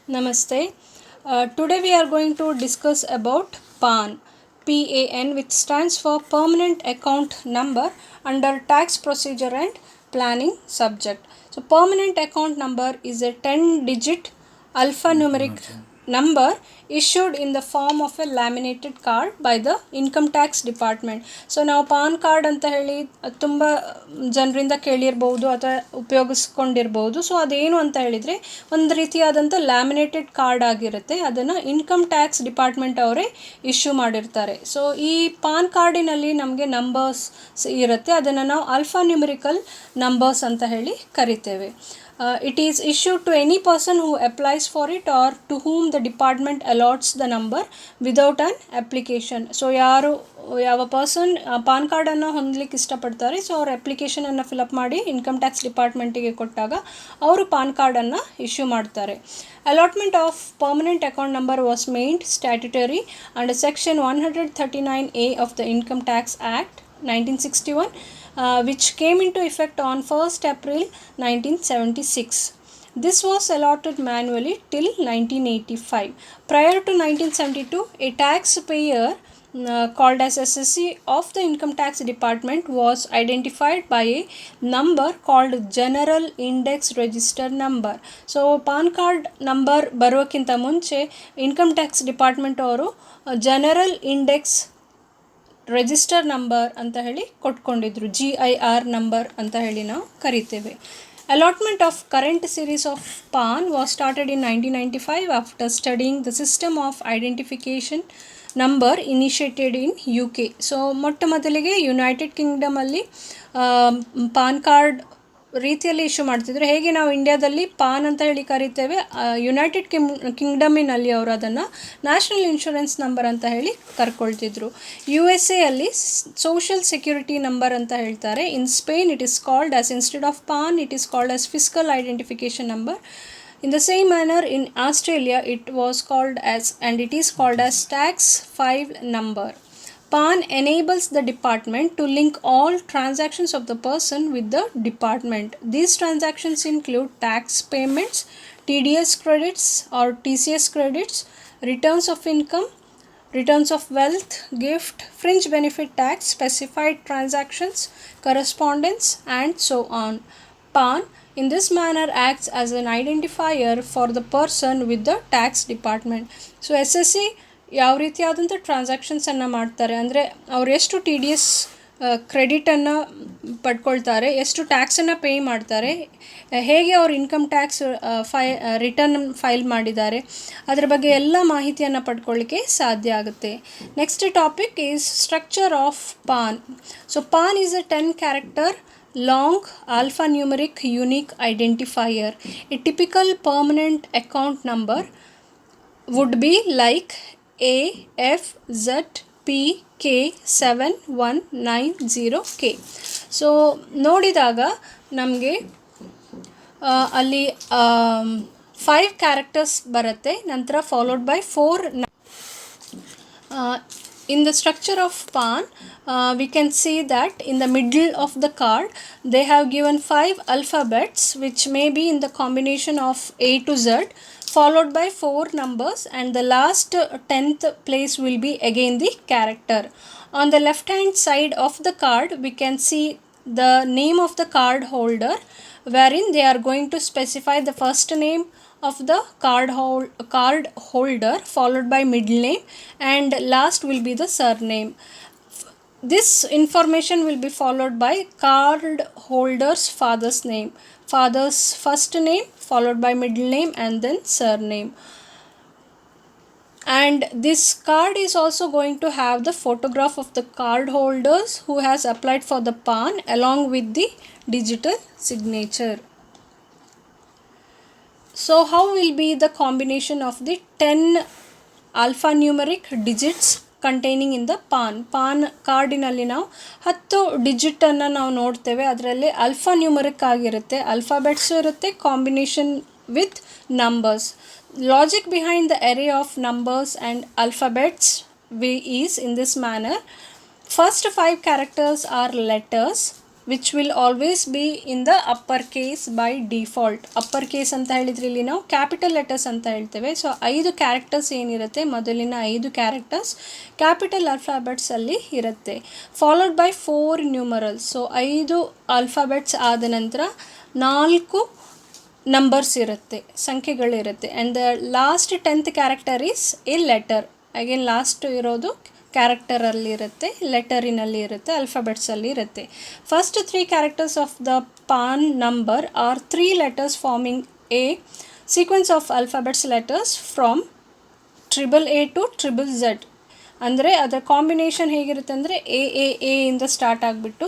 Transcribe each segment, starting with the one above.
Namaste. Today we are going to discuss about PAN, PAN, which stands for Permanent Account Number under Tax Procedure and Planning subject. So, Permanent Account Number is a 10-digit alphanumeric number issued in the form of a laminated card by the income tax department. So ನಾವು PAN card ಅಂತ ಹೇಳಿ ತುಂಬ ಜನರಿಂದ ಕೇಳಿರ್ಬೋದು ಅಥವಾ ಉಪಯೋಗಿಸ್ಕೊಂಡಿರ್ಬೋದು. So ಅದೇನು ಅಂತ ಹೇಳಿದರೆ ಒಂದು ರೀತಿಯಾದಂಥ ಲ್ಯಾಮಿನೇಟೆಡ್ ಕಾರ್ಡ್ ಆಗಿರುತ್ತೆ. ಅದನ್ನು ಇನ್ಕಮ್ ಟ್ಯಾಕ್ಸ್ ಡಿಪಾರ್ಟ್ಮೆಂಟ್ ಅವರೇ ಇಶ್ಯೂ ಮಾಡಿರ್ತಾರೆ. ಸೊ ಈ ಪಾನ್ ಕಾರ್ಡಿನಲ್ಲಿ ನಮಗೆ ನಂಬರ್ಸ್ ಇರುತ್ತೆ. ಅದನ್ನು ನಾವು ಆಲ್ಫಾನ್ಯೂಮರಿಕಲ್ ನಂಬರ್ಸ್ ಅಂತ ಹೇಳಿ ಕರಿತೇವೆ. It is issued to any person who applies for it or to whom the department allots the number without an application. So ಯಾವ ಪರ್ಸನ್ ಪಾನ್ ಕಾರ್ಡನ್ನು ಹೊಂದಲಿಕ್ಕೆ ಇಷ್ಟಪಡ್ತಾರೆ, ಸೊ ಅವ್ರ ಅಪ್ಲಿಕೇಶನನ್ನು ಫಿಲಪ್ ಮಾಡಿ ಇನ್ಕಮ್ ಟ್ಯಾಕ್ಸ್ ಡಿಪಾರ್ಟ್ಮೆಂಟಿಗೆ ಕೊಟ್ಟಾಗ ಅವರು ಪಾನ್ ಕಾರ್ಡನ್ನು ಇಶ್ಯೂ ಮಾಡ್ತಾರೆ. Allotment of permanent account number was made statutory under section 139A of the Income Tax Act 1961, which came into effect on 1st April 1976. This was allotted manually till 1985. Prior to 1972, a taxpayer called as SSC of the Income Tax Department was identified by a number called General Index Register Number. So PAN card number ಬರೋಕ್ಕಿಂತ ಮುಂಚೆ income tax department ಅವರು general index register number ಅಂತ ಹೇಳಿ ಕೊಟ್ಕೊಂಡಿದ್ರು. GIR number ಅಂತ ಹೇಳಿ ನಾವು ಕರಿತೇವೆ. Allotment of current series of PAN was started in 1995 after studying the system of identification number initiated in UK. So ಮೊಟ್ಟ ಮೊದಲಿಗೆ ಯುನೈಟೆಡ್ ಕಿಂಗ್ಡಮಲ್ಲಿ ಪಾನ್ ಕಾರ್ಡ್ ರೀತಿಯಲ್ಲಿ ಇಶ್ಯೂ ಮಾಡ್ತಿದ್ರು. ಹೇಗೆ ನಾವು ಇಂಡಿಯಾದಲ್ಲಿ ಪಾನ್ ಅಂತ ಹೇಳಿ ಕರಿತೇವೆ, ಯುನೈಟೆಡ್ ಕಿಂಗ್ಡಮಿನಲ್ಲಿ ಅವರು ಅದನ್ನು ನ್ಯಾಷನಲ್ ಇನ್ಶೂರೆನ್ಸ್ ನಂಬರ್ ಅಂತ ಹೇಳಿ ಕರ್ಕೊಳ್ತಿದ್ರು. USA ಅಲ್ಲಿ ಸೋಷಿಯಲ್ ಸೆಕ್ಯೂರಿಟಿ ನಂಬರ್ ಅಂತ ಹೇಳ್ತಾರೆ. In Spain it is called as, instead of PAN it is called as fiscal identification number. In the same manner, in Australia, it was called as, and it is called as tax file number. PAN enables the department to link all transactions of the person with the department. These transactions include tax payments, TDS credits or TCS credits, returns of income, returns of wealth, gift, fringe benefit tax, specified transactions, correspondence, and so on. PAN in this manner acts as an identifier for the person with the tax department. So SSC ಯಾವ ರೀತಿಯಾದಂಥ ಟ್ರಾನ್ಸಾಕ್ಷನ್ಸನ್ನು ಮಾಡ್ತಾರೆ ಅಂದರೆ ಅವ್ರು ಎಷ್ಟು TDS ಕ್ರೆಡಿಟನ್ನು ಪಡ್ಕೊಳ್ತಾರೆ, ಎಷ್ಟು ಟ್ಯಾಕ್ಸನ್ನು pay ಮಾಡ್ತಾರೆ, ಹೇಗೆ ಅವ್ರು ಇನ್ಕಮ್ ಟ್ಯಾಕ್ಸ್ ರಿಟರ್ನ್ ಫೈಲ್ ಮಾಡಿದ್ದಾರೆ, ಅದರ ಬಗ್ಗೆ ಎಲ್ಲ ಮಾಹಿತಿಯನ್ನು ಪಡ್ಕೊಳ್ಳಿಕ್ಕೆ ಸಾಧ್ಯ ಆಗುತ್ತೆ. Next topic is structure of PAN. So PAN is a 10 character long alphanumeric unique identifier. A typical permanent account number would be like AFZPK7190K. So ನೋಡಿದಾಗ ನಮಗೆ ಅಲ್ಲಿ 5 ಕ್ಯಾರೆಕ್ಟರ್ಸ್ ಬರುತ್ತೆ, ನಂತರ followed by 4. In the structure of PAN, we can see that in the middle of the card they have given 5 alphabets which may be in the combination of A to Z, followed by 4 numbers, and the last 10th place will be again the character. On the left hand side of the card we can see the name of the card holder, wherein they are going to specify the first name of the card holder followed by middle name, and last will be the surname. This information will be followed by card holder's father's name, father's first name followed by middle name and then surname. And this card is also going to have the photograph of the card holders who has applied for the PAN along with the digital signature. So how will be the combination of the 10 alphanumeric digits containing in the PAN ಕಾರ್ಡಿನಲ್ಲಿ ನಾವು 10 ಡಿಜಿಟನ್ನು ನಾವು ನೋಡ್ತೇವೆ. ಅದರಲ್ಲಿ ಆಲ್ಫಾನ್ಯೂಮರಿಕ್ ಆಗಿರುತ್ತೆ, alphabets ಇರುತ್ತೆ, combination with numbers. Logic behind the array of numbers and alphabets is in this manner. First 5 characters are letters, which will always B in the upper case by default. Upper case ಅಂತ ಹೇಳಿದ್ರೆ ಇಲ್ಲಿ ನಾವು capital letters ಅಂತ ಹೇಳ್ತೇವೆ. So 5 characters ಏನಿರುತ್ತೆ, ಮೊದಲಿನ 5 characters capital ಆಲ್ಫಾಬೆಟ್ಸಲ್ಲಿ ಇರುತ್ತೆ. Followed by 4 numerals. So 5 alphabets ಆದ ನಂತರ 4 ನಂಬರ್ಸ್ ಇರುತ್ತೆ, ಸಂಖ್ಯೆಗಳಿರುತ್ತೆ. And the last 10th character is a letter. Again last ಇರೋದು ಕ್ಯಾರೆಕ್ಟರಲ್ಲಿ ಇರುತ್ತೆ, ಲೆಟರಿನಲ್ಲಿ ಇರುತ್ತೆ, ಅಲ್ಫಾಬೆಟ್ಸಲ್ಲಿ ಇರುತ್ತೆ. First 3 characters of the PAN number are 3 letters forming a sequence of alphabets letters from A to Z. ಅಂದರೆ ಅದರ ಕಾಂಬಿನೇಷನ್ ಹೇಗಿರುತ್ತೆ ಅಂದರೆ ಎ ಇಂದ ಸ್ಟಾರ್ಟ್ ಆಗಿಬಿಟ್ಟು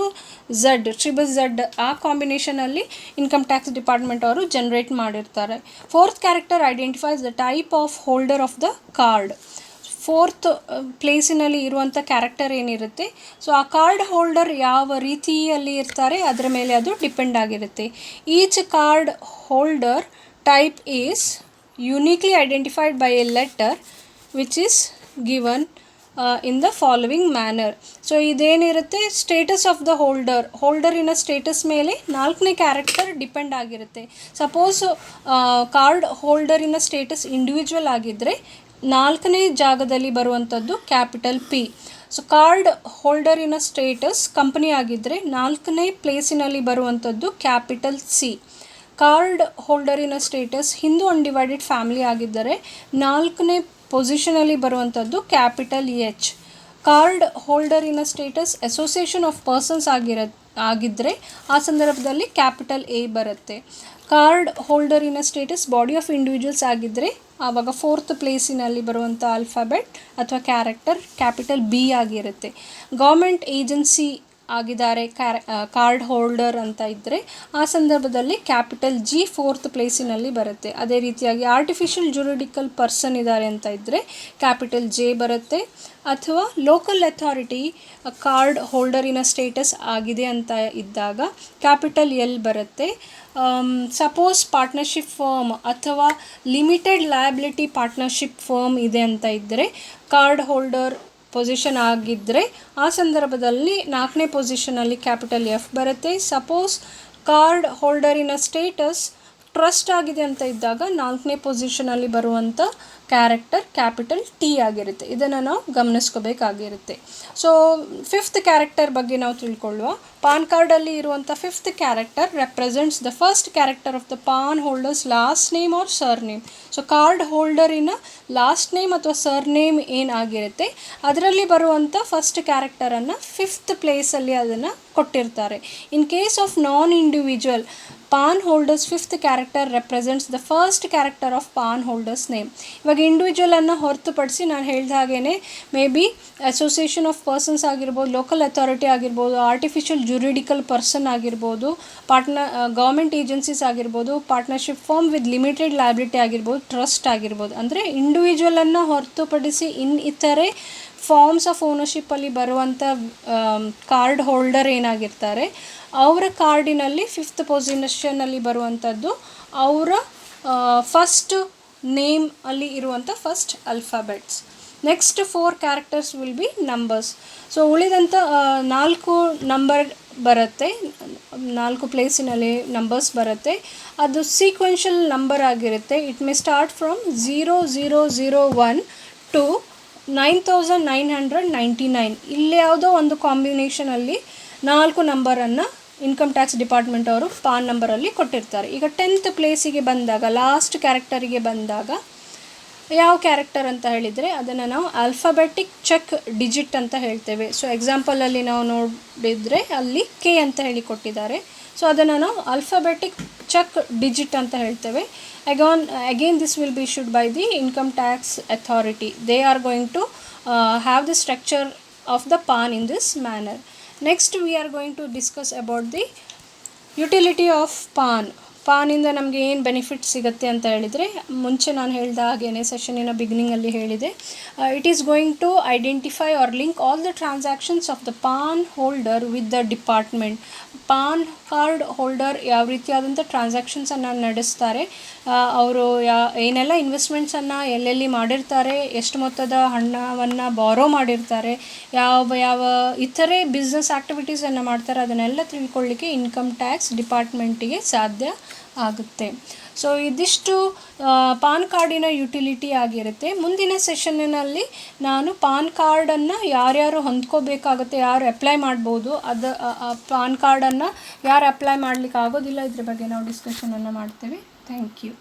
Z ಆ ಕಾಂಬಿನೇಷನಲ್ಲಿ ಇನ್ಕಮ್ ಟ್ಯಾಕ್ಸ್ ಡಿಪಾರ್ಟ್ಮೆಂಟ್ ಅವರು ಜನರೇಟ್ ಮಾಡಿರ್ತಾರೆ. 4th character identifies the type of holder of the card. 4th ಪ್ಲೇಸಿನಲ್ಲಿ ಇರುವಂಥ ಕ್ಯಾರೆಕ್ಟರ್ ಏನಿರುತ್ತೆ, ಸೊ ಆ ಕಾರ್ಡ್ ಹೋಲ್ಡರ್ ಯಾವ ರೀತಿಯಲ್ಲಿ ಇರ್ತಾರೆ ಅದರ ಮೇಲೆ ಅದು ಡಿಪೆಂಡ್ ಆಗಿರುತ್ತೆ. Each card holder type is uniquely identified by a letter which is given in the following manner. So ಇದೇನಿರುತ್ತೆ, ಸ್ಟೇಟಸ್ ಆಫ್ ದ ಹೋಲ್ಡರಿನ ಸ್ಟೇಟಸ್ ಮೇಲೆ 4ನೇ ಕ್ಯಾರೆಕ್ಟರ್ ಡಿಪೆಂಡ್ ಆಗಿರುತ್ತೆ. ಸಪೋಸ್ ಕಾರ್ಡ್ ಹೋಲ್ಡರಿನ ಸ್ಟೇಟಸ್ ಇಂಡಿವಿಜುವಲ್ ಆಗಿದ್ದರೆ 4ನೇ ಜಾಗದಲ್ಲಿ ಬರುವಂಥದ್ದು ಕ್ಯಾಪಿಟಲ್ P. ಸೊ ಕಾರ್ಡ್ ಹೋಲ್ಡರಿನ ಸ್ಟೇಟಸ್ ಕಂಪನಿ ಆಗಿದ್ದರೆ 4ನೇ ಪ್ಲೇಸಿನಲ್ಲಿ ಬರುವಂಥದ್ದು ಕ್ಯಾಪಿಟಲ್ C. ಕಾರ್ಡ್ ಹೋಲ್ಡರಿನ ಸ್ಟೇಟಸ್ ಹಿಂದೂ ಅನ್ಡಿವೈಡೆಡ್ ಫ್ಯಾಮಿಲಿ ಆಗಿದ್ದರೆ 4ನೇ ಪೊಸಿಷನಲ್ಲಿ ಬರುವಂಥದ್ದು ಕ್ಯಾಪಿಟಲ್ H. ಕಾರ್ಡ್ ಹೋಲ್ಡರಿನ ಸ್ಟೇಟಸ್ ಅಸೋಸಿಯೇಷನ್ ಆಫ್ ಪರ್ಸನ್ಸ್ ಆಗಿದ್ದರೆ ಆ ಸಂದರ್ಭದಲ್ಲಿ ಕ್ಯಾಪಿಟಲ್ A ಬರುತ್ತೆ. ಕಾರ್ಡ್ ಹೋಲ್ಡರಿನ ಸ್ಟೇಟಸ್ ಬಾಡಿ ಆಫ್ ಇಂಡಿವಿಜುವಲ್ಸ್ ಆಗಿದ್ದರೆ ಆವಾಗ 4th ಪ್ಲೇಸಿನಲ್ಲಿ ಬರುವಂಥ ಆಲ್ಫಾಬೆಟ್ ಅಥವಾ ಕ್ಯಾರೆಕ್ಟರ್ ಕ್ಯಾಪಿಟಲ್ B ಆಗಿರುತ್ತೆ. ಗೌರ್ಮೆಂಟ್ ಏಜೆನ್ಸಿ ಆಗಿದ್ದಾರೆ ಕಾರ್ಡ್ ಹೋಲ್ಡರ್ ಅಂತ ಇದ್ದರೆ ಆ ಸಂದರ್ಭದಲ್ಲಿ ಕ್ಯಾಪಿಟಲ್ G 4th ಪ್ಲೇಸಿನಲ್ಲಿ ಬರುತ್ತೆ. ಅದೇ ರೀತಿಯಾಗಿ ಆರ್ಟಿಫಿಷಿಯಲ್ ಜುರಿಡಿಕಲ್ ಪರ್ಸನ್ ಇದ್ದಾರೆ ಅಂತ ಇದ್ದರೆ ಕ್ಯಾಪಿಟಲ್ J ಬರುತ್ತೆ. ಅಥವಾ ಲೋಕಲ್ ಅಥಾರಿಟಿ ಕಾರ್ಡ್ ಹೋಲ್ಡರಿನ ಸ್ಟೇಟಸ್ ಆಗಿದೆ ಅಂತ ಇದ್ದಾಗ ಕ್ಯಾಪಿಟಲ್ L ಬರುತ್ತೆ. ಸಪೋಸ್ ಪಾರ್ಟ್ನರ್ಶಿಪ್ ಫರ್ಮ್ ಅಥವಾ ಲಿಮಿಟೆಡ್ ಲಯಬಿಲಿಟಿ ಪಾರ್ಟ್ನರ್ಶಿಪ್ ಫರ್ಮ್ ಇದೆ ಅಂತ ಇದ್ದರೆ ಕಾರ್ಡ್ ಹೋಲ್ಡರ್ ಪೊಸಿಷನ್ ಆಗಿದ್ದರೆ ಆ ಸಂದರ್ಭದಲ್ಲಿ 4ನೇ ಪೊಸಿಷನಲ್ಲಿ ಕ್ಯಾಪಿಟಲ್ F ಬರುತ್ತೆ. ಸಪೋಸ್ ಕಾರ್ಡ್ ಹೋಲ್ಡರಿನ ಸ್ಟೇಟಸ್ ಟ್ರಸ್ಟ್ ಆಗಿದೆ ಅಂತ ಇದ್ದಾಗ 4ನೇ ಪೊಸಿಷನಲ್ಲಿ ಬರುವಂಥ ಕ್ಯಾರೆಕ್ಟರ್ ಕ್ಯಾಪಿಟಲ್ T ಆಗಿರುತ್ತೆ. ಇದನ್ನು ನಾವು ಗಮನಿಸ್ಕೋಬೇಕಾಗಿರುತ್ತೆ. ಸೊ 5th ಕ್ಯಾರೆಕ್ಟರ್ ಬಗ್ಗೆ ನಾವು ತಿಳ್ಕೊಳ್ಳುವ. ಪಾನ್ ಕಾರ್ಡಲ್ಲಿ ಇರುವಂಥ 5th character represents the first character of the PAN holder's last name or surname. So card ಹೋಲ್ಡರಿನ ಲಾಸ್ಟ್ ನೇಮ್ ಅಥವಾ ಸರ್ ನೇಮ್ ಏನಾಗಿರುತ್ತೆ ಅದರಲ್ಲಿ ಬರುವಂಥ ಫಸ್ಟ್ ಕ್ಯಾರೆಕ್ಟರನ್ನು 5th ಪ್ಲೇಸಲ್ಲಿ ಅದನ್ನು ಕೊಟ್ಟಿರ್ತಾರೆ. In case of non individual PAN holders 5th character represents the first character of PAN holder's name. ಇವಾಗ ಇಂಡಿವಿಜುವಲನ್ನು ಹೊರತುಪಡಿಸಿ ನಾನು ಹೇಳಿದ ಹಾಗೇ may be association of persons ಆಗಿರ್ಬೋದು, ಲೋಕಲ್ ಅಥಾರಿಟಿ ಆಗಿರ್ಬೋದು, ಆರ್ಟಿಫಿಷಿಯಲ್ ಜುರಿಡಿಕಲ್ ಪರ್ಸನ್ ಆಗಿರ್ಬೋದು, ಗೌರ್ಮೆಂಟ್ ಏಜೆನ್ಸೀಸ್ ಆಗಿರ್ಬೋದು, partnership firm with limited liability ಆಗಿರ್ಬೋದು, ಟ್ರಸ್ಟ್ ಆಗಿರ್ಬೋದು. ಅಂದರೆ ಇಂಡಿವಿಜುವಲನ್ನು ಹೊರತುಪಡಿಸಿ ಇತರೆ ಫಾರ್ಮ್ಸ್ ಆಫ್ ಓನರ್ಶಿಪ್ಪಲ್ಲಿ ಬರುವಂಥ ಕಾರ್ಡ್ ಹೋಲ್ಡರ್ ಏನಾಗಿರ್ತಾರೆ ಅವರ ಕಾರ್ಡಿನಲ್ಲಿ 5th ಪೊಸಿಷನ್ನಲ್ಲಿ ಬರುವಂಥದ್ದು ಅವರ ಫಸ್ಟ್ ನೇಮ್ ಅಲ್ಲಿ ಇರುವಂಥ first alphabets. Next 4 characters will be numbers. So ಉಳಿದಂಥ 4 ನಂಬರ್ ಬರುತ್ತೆ, 4 ಪ್ಲೇಸಿನಲ್ಲಿ ನಂಬರ್ಸ್ ಬರುತ್ತೆ. ಅದು ಸೀಕ್ವೆನ್ಷಿಯಲ್ ನಂಬರ್ ಆಗಿರುತ್ತೆ. It may start from 0001 to 9999. ಇಲ್ಲಿ ಯಾವುದೋ ಒಂದು ಕಾಂಬಿನೇಷನಲ್ಲಿ 4 ನಂಬರನ್ನು ಇನ್ಕಮ್ ಟ್ಯಾಕ್ಸ್ ಡಿಪಾರ್ಟ್ಮೆಂಟ್ ಅವರು ಪಾನ್ ನಂಬರಲ್ಲಿ ಕೊಟ್ಟಿರ್ತಾರೆ. ಈಗ 10th ಪ್ಲೇಸಿಗೆ ಬಂದಾಗ ಲಾಸ್ಟ್ ಕ್ಯಾರೆಕ್ಟರಿಗೆ ಬಂದಾಗ ಯಾವ ಕ್ಯಾರೆಕ್ಟರ್ ಅಂತ ಹೇಳಿದರೆ ಅದನ್ನು ನಾವು ಆಲ್ಫಾಬೆಟಿಕ್ ಚೆಕ್ ಡಿಜಿಟ್ ಅಂತ ಹೇಳ್ತೇವೆ. ಸೊ ಎಕ್ಸಾಂಪಲಲ್ಲಿ ನಾವು ನೋಡಿದರೆ ಅಲ್ಲಿ K ಅಂತ ಹೇಳಿ ಕೊಟ್ಟಿದ್ದಾರೆ. ಸೊ ಅದನ್ನು ನಾವು ಆಲ್ಫಾಬೆಟಿಕ್ ಚೆಕ್ ಡಿಜಿಟ್ ಅಂತ ಹೇಳ್ತೇವೆ. Again this will be issued by the income tax authority. They are going to have the structure of the PAN in this manner. Next we are going to discuss about the utility of PAN. ಪಾನಿಂದ ನಮಗೆ ಏನು benefit ಸಿಗುತ್ತೆ ಅಂತ ಹೇಳಿದರೆ, ಮುಂಚೆ ನಾನು ಹೇಳಿದ ಹಾಗೇ ಸೆಷನಿನ ಬಿಗಿನಿಂಗಲ್ಲಿ ಹೇಳಿದೆ, it is going to identify or link all the transactions of the PAN holder with the department. PAN card holder ಯಾವ ರೀತಿಯಾದಂಥ ಟ್ರಾನ್ಸಾಕ್ಷನ್ಸನ್ನು ನಡೆಸ್ತಾರೆ, ಅವರು ಏನೆಲ್ಲ ಇನ್ವೆಸ್ಟ್ಮೆಂಟ್ಸನ್ನು ಎಲ್ಲೆಲ್ಲಿ ಮಾಡಿರ್ತಾರೆ, ಎಷ್ಟು ಮೊತ್ತದ ಹಣವನ್ನು ಬಾರೋ ಮಾಡಿರ್ತಾರೆ, ಯಾವ ಇತರೆ ಬಿಸ್ನೆಸ್ ಆ್ಯಕ್ಟಿವಿಟೀಸನ್ನು ಮಾಡ್ತಾರೆ, ಅದನ್ನೆಲ್ಲ ತಿಳ್ಕೊಳ್ಳಿಕ್ಕೆ ಇನ್ಕಮ್ ಟ್ಯಾಕ್ಸ್ ಡಿಪಾರ್ಟ್ಮೆಂಟಿಗೆ ಸಾಧ್ಯ ಆಗುತ್ತೆ. ಸೊ ಇದಿಷ್ಟು ಪಾನ್ ಕಾರ್ಡಿನ ಯುಟಿಲಿಟಿ ಆಗಿರುತ್ತೆ. ಮುಂದಿನ ಸೆಷನ್ನಿನಲ್ಲಿ ನಾನು ಪಾನ್ ಕಾರ್ಡನ್ನು ಯಾರ್ಯಾರು ಹೊಂದ್ಕೋಬೇಕಾಗುತ್ತೆ, ಯಾರು ಅಪ್ಲೈ ಮಾಡ್ಬೋದು, ಪಾನ್ ಕಾರ್ಡನ್ನು ಯಾರು ಅಪ್ಲೈ ಮಾಡಲಿಕ್ಕೆ ಆಗೋದಿಲ್ಲ, ಇದ್ರ ಬಗ್ಗೆ ನಾವು ಡಿಸ್ಕಷನನ್ನು ಮಾಡ್ತೇವೆ. Thank you.